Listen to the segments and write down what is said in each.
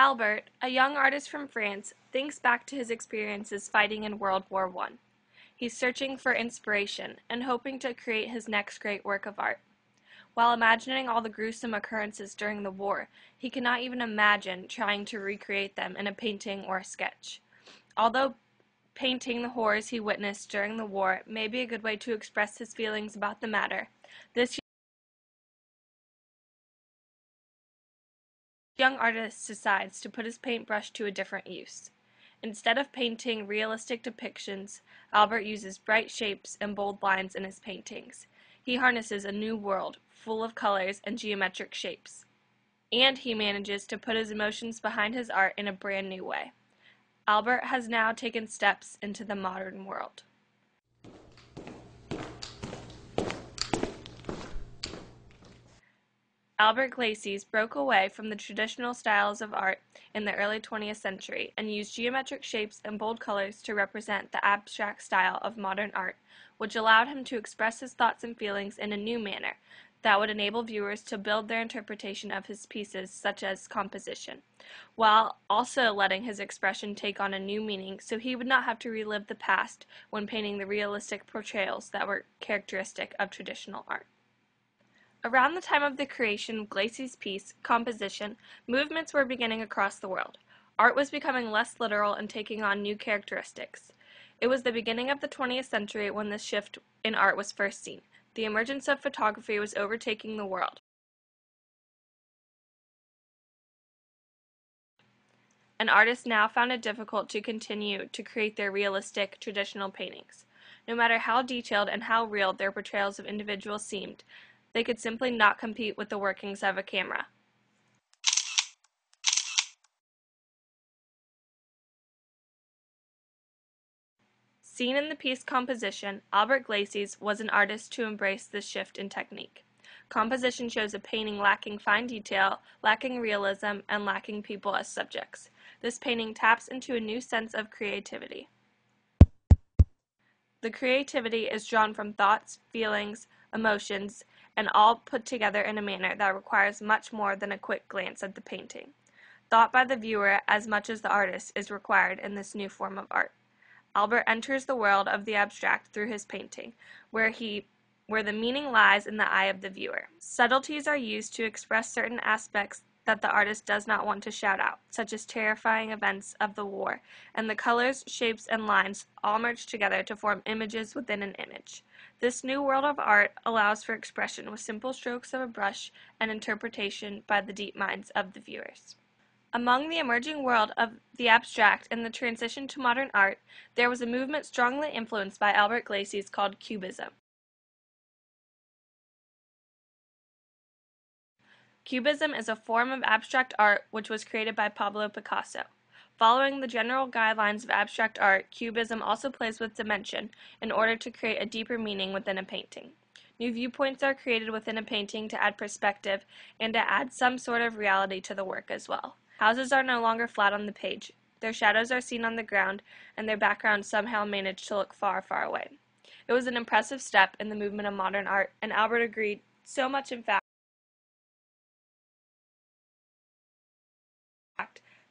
Albert, a young artist from France, thinks back to his experiences fighting in World War I. He's searching for inspiration and hoping to create his next great work of art. While imagining all the gruesome occurrences during the war, he cannot even imagine trying to recreate them in a painting or a sketch. Although painting the horrors he witnessed during the war may be a good way to express his feelings about the matter, this young artist decides to put his paintbrush to a different use. Instead of painting realistic depictions, Albert uses bright shapes and bold lines in his paintings. He harnesses a new world, full of colors and geometric shapes. And he manages to put his emotions behind his art in a brand new way. Albert has now taken steps into the modern world. Albert-Gleizes broke away from the traditional styles of art in the early 20th century and used geometric shapes and bold colors to represent the abstract style of modern art, which allowed him to express his thoughts and feelings in a new manner that would enable viewers to build their interpretation of his pieces, such as composition, while also letting his expression take on a new meaning so he would not have to relive the past when painting the realistic portrayals that were characteristic of traditional art. Around the time of the creation of Gleizes' piece, composition, movements were beginning across the world. Art was becoming less literal and taking on new characteristics. It was the beginning of the 20th century when this shift in art was first seen. The emergence of photography was overtaking the world, and artists now found it difficult to continue to create their realistic, traditional paintings. No matter how detailed and how real their portrayals of individuals seemed, they could simply not compete with the workings of a camera. Seen in the piece composition, Albert-Gleizes was an artist to embrace this shift in technique. Composition shows a painting lacking fine detail, lacking realism, and lacking people as subjects. This painting taps into a new sense of creativity. The creativity is drawn from thoughts, feelings, emotions, and all put together in a manner that requires much more than a quick glance at the painting. Thought by the viewer as much as the artist is required in this new form of art. Albert enters the world of the abstract through his painting, where the meaning lies in the eye of the viewer. Subtleties are used to express certain aspects that the artist does not want to shout out, such as terrifying events of the war, and the colors, shapes, and lines all merge together to form images within an image. This new world of art allows for expression with simple strokes of a brush and interpretation by the deep minds of the viewers. Among the emerging world of the abstract and the transition to modern art, there was a movement strongly influenced by Albert-Gleizes called Cubism. Cubism is a form of abstract art which was created by Pablo Picasso. Following the general guidelines of abstract art, Cubism also plays with dimension in order to create a deeper meaning within a painting. New viewpoints are created within a painting to add perspective and to add some sort of reality to the work as well. Houses are no longer flat on the page. Their shadows are seen on the ground, and their backgrounds somehow manage to look far, far away. It was an impressive step in the movement of modern art, and Albert agreed, so much in fact,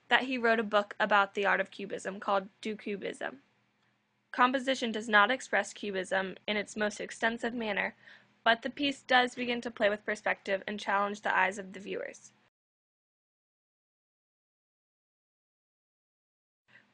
that he wrote a book about the art of Cubism called Do Cubism. Composition does not express Cubism in its most extensive manner, but the piece does begin to play with perspective and challenge the eyes of the viewers.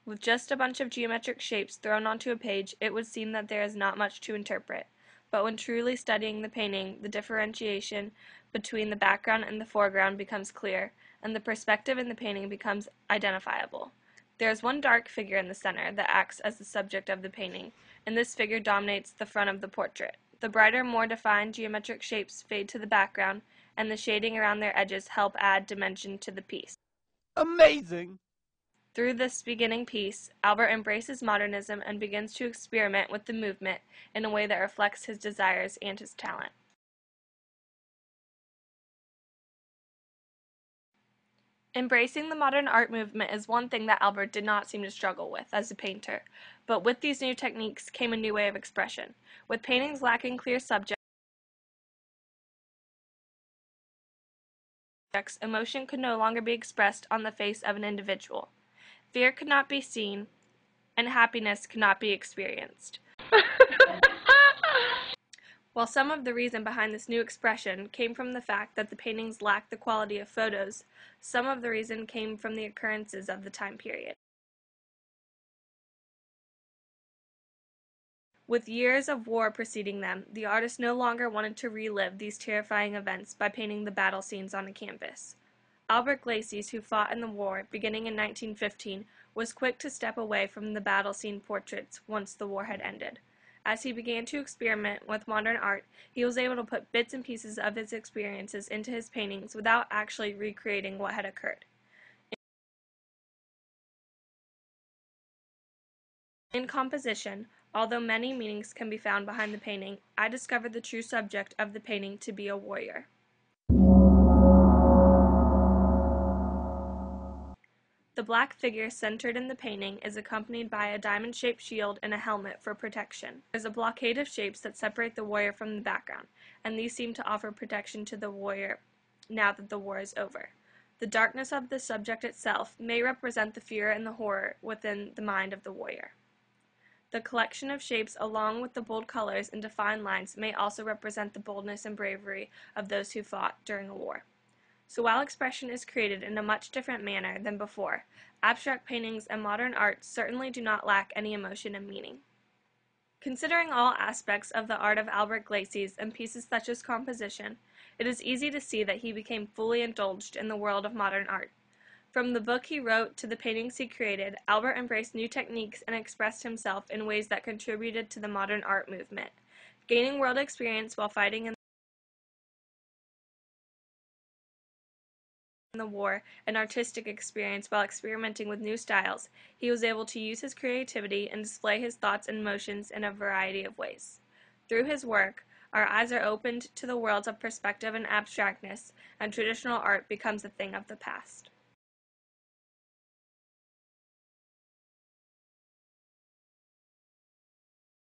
With just a bunch of geometric shapes thrown onto a page, it would seem that there is not much to interpret. But when truly studying the painting, the differentiation between the background and the foreground becomes clear, and the perspective in the painting becomes identifiable. There is one dark figure in the center that acts as the subject of the painting, and this figure dominates the front of the portrait. The brighter, more defined geometric shapes fade to the background, and the shading around their edges help add dimension to the piece. Amazing! Through this beginning piece, Albert embraces modernism and begins to experiment with the movement in a way that reflects his desires and his talent. Embracing the modern art movement is one thing that Albert did not seem to struggle with as a painter, but with these new techniques came a new way of expression. With paintings lacking clear subjects, emotion could no longer be expressed on the face of an individual. Fear could not be seen, and happiness could not be experienced. While some of the reason behind this new expression came from the fact that the paintings lacked the quality of photos, some of the reason came from the occurrences of the time period. With years of war preceding them, the artist no longer wanted to relive these terrifying events by painting the battle scenes on a canvas. Albert-Gleizes, who fought in the war beginning in 1915, was quick to step away from the battle scene portraits once the war had ended. As he began to experiment with modern art, he was able to put bits and pieces of his experiences into his paintings without actually recreating what had occurred. In composition, although many meanings can be found behind the painting, I discovered the true subject of the painting to be a warrior. The black figure centered in the painting is accompanied by a diamond-shaped shield and a helmet for protection. There's a blockade of shapes that separate the warrior from the background, and these seem to offer protection to the warrior now that the war is over. The darkness of the subject itself may represent the fear and the horror within the mind of the warrior. The collection of shapes along with the bold colors and defined lines may also represent the boldness and bravery of those who fought during a war. So while expression is created in a much different manner than before, abstract paintings and modern art certainly do not lack any emotion and meaning. Considering all aspects of the art of Albert-Gleizes and pieces such as composition, it is easy to see that he became fully indulged in the world of modern art. From the book he wrote to the paintings he created, Albert embraced new techniques and expressed himself in ways that contributed to the modern art movement. Gaining world experience while fighting in the war and artistic experience while experimenting with new styles, he was able to use his creativity and display his thoughts and emotions in a variety of ways. Through his work, our eyes are opened to the worlds of perspective and abstractness, and traditional art becomes a thing of the past.